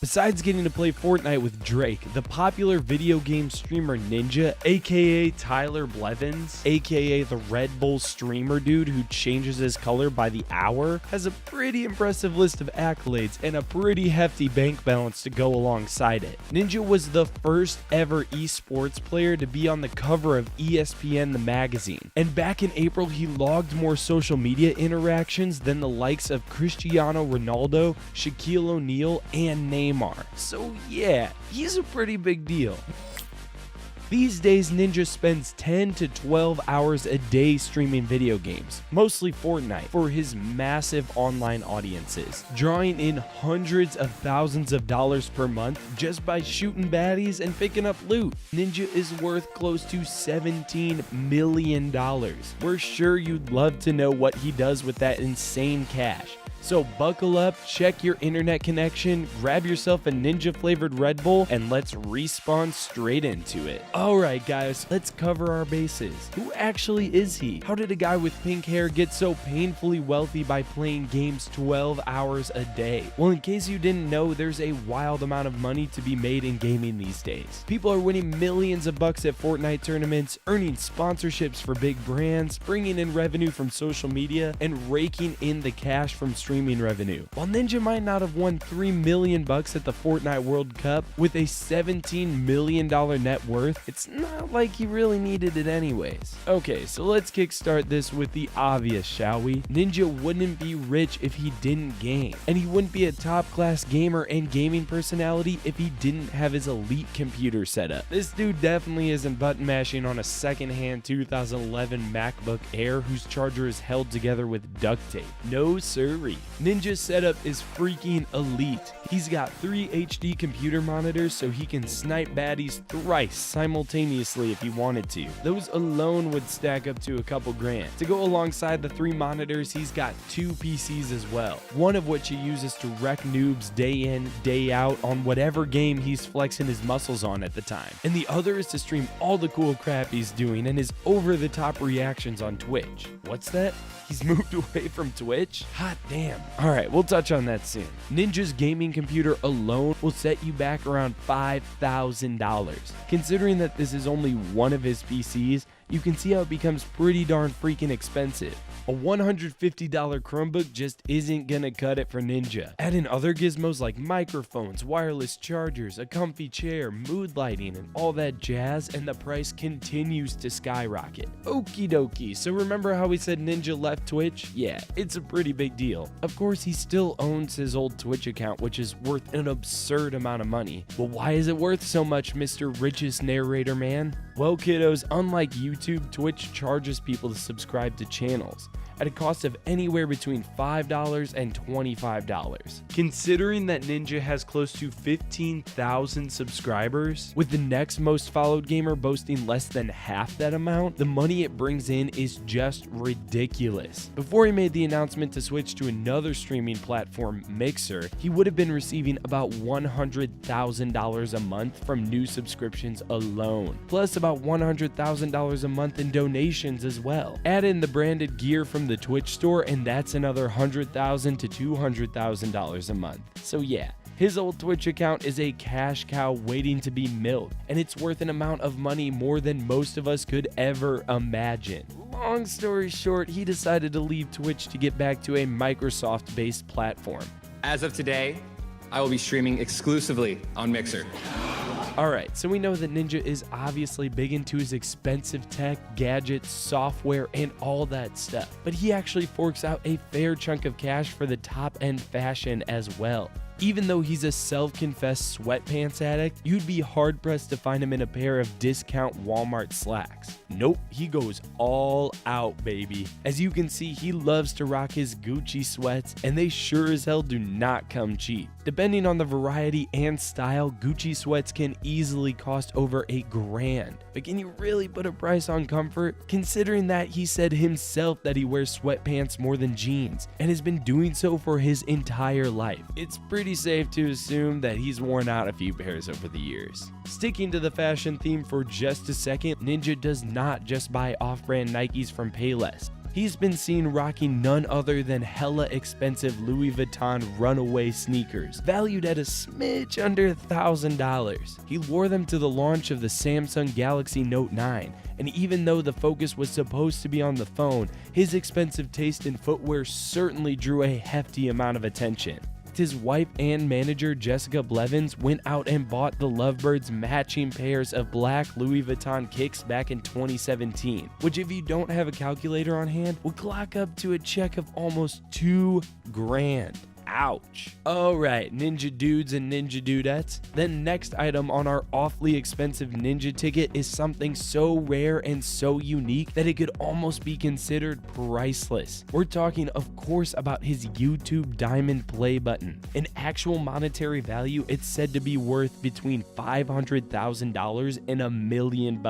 Besides getting to play Fortnite with Drake, the popular video game streamer Ninja, aka Tyler Blevins, aka the Red Bull streamer dude who changes his color by the hour, has a pretty impressive list of accolades and a pretty hefty bank balance to go alongside it. Ninja was the first ever esports player to be on the cover of ESPN the magazine, and back in April he logged more social media interactions than the likes of Cristiano Ronaldo, Shaquille O'Neal, and Neymar. So yeah, he's a pretty big deal. These days, Ninja spends 10 to 12 hours a day streaming video games, mostly Fortnite, for his massive online audiences, drawing in hundreds of thousands of dollars per month just by shooting baddies and picking up loot. Ninja is worth close to $17 million. We're sure you'd love to know what he does with that insane cash. So buckle up, check your internet connection, grab yourself a Ninja flavored Red Bull, and let's respawn straight into it. Alright guys, let's cover our bases. Who actually is he? How did a guy with pink hair get so painfully wealthy by playing games 12 hours a day? Well, in case you didn't know, there's a wild amount of money to be made in gaming these days. People are winning millions of bucks at Fortnite tournaments, earning sponsorships for big brands, bringing in revenue from social media, and raking in the cash from streaming revenue. While Ninja might not have won $3 million bucks at the Fortnite World Cup with a $17 million net worth, it's not like he really needed it anyways. Okay, so let's kickstart this with the obvious, shall we? Ninja wouldn't be rich if he didn't game, and he wouldn't be a top-class gamer and gaming personality if he didn't have his elite computer setup. This dude definitely isn't button mashing on a secondhand 2011 MacBook Air whose charger is held together with duct tape. No siree. Ninja's setup is freaking elite. He's got 3 HD computer monitors so he can snipe baddies thrice simultaneously if he wanted to. Those alone would stack up to a couple grand. To go alongside the 3 monitors, he's got 2 PCs as well, one of which he uses to wreck noobs day in, day out on whatever game he's flexing his muscles on at the time, and the other is to stream all the cool crap he's doing and his over-the-top reactions on Twitch. What's that? He's moved away from Twitch? Hot damn. Alright, we'll touch on that soon. Ninja's gaming computer alone will set you back around $5,000. Considering that this is only one of his PCs, you can see how it becomes pretty darn freaking expensive. A $150 Chromebook just isn't gonna cut it for Ninja. Add in other gizmos like microphones, wireless chargers, a comfy chair, mood lighting, and all that jazz, and the price continues to skyrocket. Okie dokie, so remember how we said Ninja left Twitch? Yeah, it's a pretty big deal. Of course, he still owns his old Twitch account, which is worth an absurd amount of money. But why is it worth so much, Mr. Richest Narrator Man? Well, kiddos, unlike YouTube, Twitch charges people to subscribe to channels at a cost of anywhere between $5 and $25. Considering that Ninja has close to 15,000 subscribers, with the next most followed gamer boasting less than half that amount, the money it brings in is just ridiculous. Before he made the announcement to switch to another streaming platform, Mixer, he would have been receiving about $100,000 a month from new subscriptions alone, plus about $100,000 a month in donations as well. Add in the branded gear from the Twitch store, and that's another $100,000 to $200,000 a month. So yeah, his old Twitch account is a cash cow waiting to be milked, and it's worth an amount of money more than most of us could ever imagine. Long story short, he decided to leave Twitch to get back to a Microsoft-based platform. As of today, I will be streaming exclusively on Mixer. Alright, so we know that Ninja is obviously big into his expensive tech, gadgets, software, and all that stuff, but he actually forks out a fair chunk of cash for the top-end fashion as well. Even though he's a self-confessed sweatpants addict, you'd be hard-pressed to find him in a pair of discount Walmart slacks. Nope, he goes all out, baby. As you can see, he loves to rock his Gucci sweats, and they sure as hell do not come cheap. Depending on the variety and style, Gucci sweats can easily cost over $1,000. But can you really put a price on comfort? Considering that he said himself that he wears sweatpants more than jeans, and has been doing so for his entire life. It's pretty safe to assume that he's worn out a few pairs over the years. Sticking to the fashion theme for just a second, Ninja does not just buy off-brand Nikes from Payless. He's been seen rocking none other than hella expensive Louis Vuitton runaway sneakers, valued at a smidge under $1,000. He wore them to the launch of the Samsung Galaxy Note 9, and even though the focus was supposed to be on the phone, his expensive taste in footwear certainly drew a hefty amount of attention. His wife and manager Jessica Blevins went out and bought the Lovebirds matching pairs of black Louis Vuitton kicks back in 2017, which if you don't have a calculator on hand, will clock up to a check of almost $2,000. Ouch. Alright, ninja dudes and ninja dudettes. The next item on our awfully expensive ninja ticket is something so rare and so unique that it could almost be considered priceless. We're talking, of course, about his YouTube Diamond Play button. In actual monetary value, it's said to be worth between $500,000 and $1 million.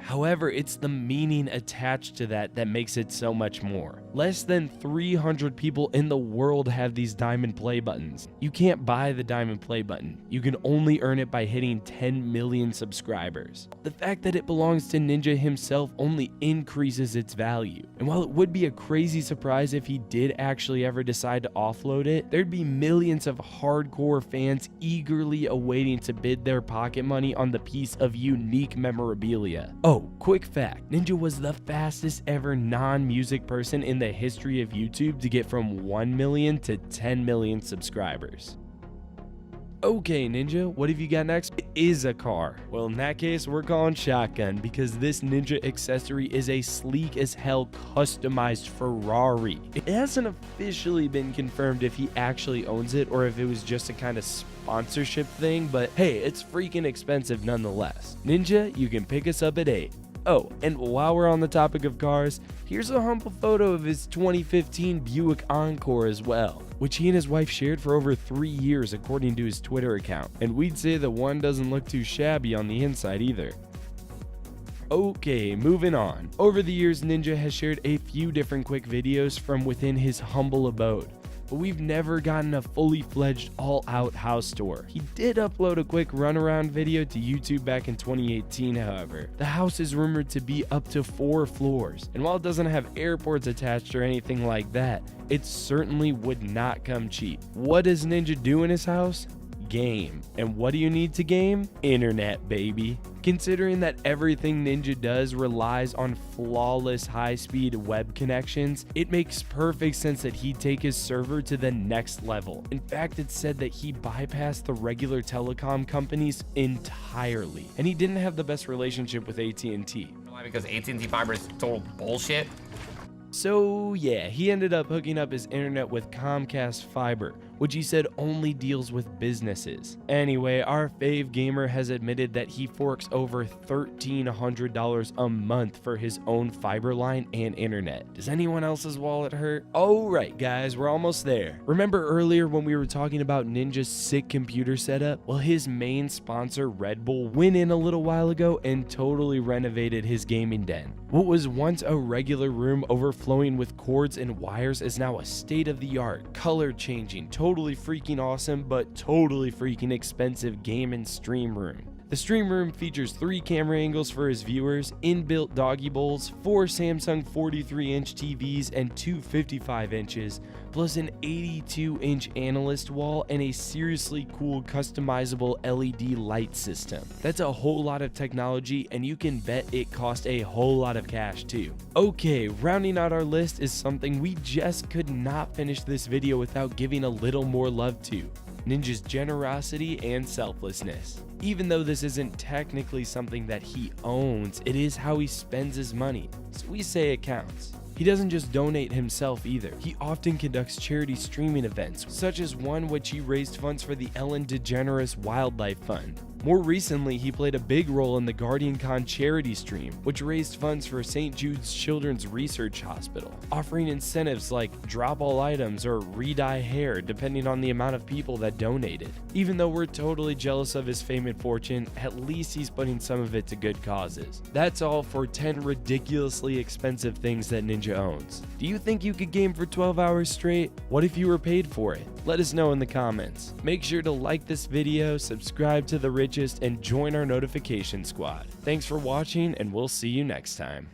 However, it's the meaning attached to that makes it so much more. Less than 300 people in the world have these Diamond Play buttons. You can't buy the Diamond Play button. You can only earn it by hitting 10 million subscribers. The fact that it belongs to Ninja himself only increases its value. And while it would be a crazy surprise if he did actually ever decide to offload it, there'd be millions of hardcore fans eagerly awaiting to bid their pocket money on the piece of unique memorabilia. Oh, quick fact, Ninja was the fastest ever non-music person in the history of YouTube to get from 1 million to 10 million subscribers. Okay, Ninja, what have you got next? It is a car. Well, in that case, we're calling shotgun because this Ninja accessory is a sleek as hell customized Ferrari. It hasn't officially been confirmed if he actually owns it or if it was just a kind of sponsorship thing, but hey, it's freaking expensive nonetheless. Ninja, you can pick us up at 8. Oh, and while we're on the topic of cars, here's a humble photo of his 2015 Buick Encore as well, which he and his wife shared for over 3 years according to his Twitter account, and we'd say the one doesn't look too shabby on the inside either. Okay, moving on. Over the years, Ninja has shared a few different quick videos from within his humble abode, but we've never gotten a fully fledged all-out house tour. He did upload a quick runaround video to YouTube back in 2018, however. The house is rumored to be up to 4 floors, and while it doesn't have airports attached or anything like that, it certainly would not come cheap. What does Ninja do in his house? Game. And what do you need to game? Internet, baby. Considering that everything Ninja does relies on flawless high-speed web connections, it makes perfect sense that he'd take his server to the next level. In fact, it's said that he bypassed the regular telecom companies entirely, and he didn't have the best relationship with AT&T. Why? Because AT&T fiber is total bullshit. So yeah, he ended up hooking up his internet with Comcast Fiber, which he said only deals with businesses. Anyway, our fave gamer has admitted that he forks over $1,300 a month for his own fiber line and internet. Does anyone else's wallet hurt? Alright guys, we're almost there. Remember earlier when we were talking about Ninja's sick computer setup? Well, his main sponsor, Red Bull, went in a little while ago and totally renovated his gaming den. What was once a regular room overflowing with cords and wires is now a state-of-the-art, color-changing, totally freaking awesome, but totally freaking expensive game and stream room. The stream room features 3 camera angles for his viewers, inbuilt doggy bowls, 4 Samsung 43-inch TVs and 2 55 inches, plus an 82-inch analyst wall and a seriously cool customizable LED light system. That's a whole lot of technology, and you can bet it cost a whole lot of cash too. Okay, rounding out our list is something we just could not finish this video without giving a little more love to: Ninja's generosity and selflessness. Even though this isn't technically something that he owns, it is how he spends his money, so we say it counts. He doesn't just donate himself either. He often conducts charity streaming events, such as one which he raised funds for the Ellen DeGeneres Wildlife Fund. More recently, he played a big role in the GuardianCon charity stream, which raised funds for St. Jude's Children's Research Hospital, offering incentives like drop all items or re-dye hair depending on the amount of people that donated. Even though we're totally jealous of his fame and fortune, at least he's putting some of it to good causes. That's all for 10 ridiculously expensive things that Ninja owns. Do you think you could game for 12 hours straight? What if you were paid for it? Let us know in the comments. Make sure to like this video, subscribe to The Richest, and join our notification squad. Thanks for watching, and we'll see you next time.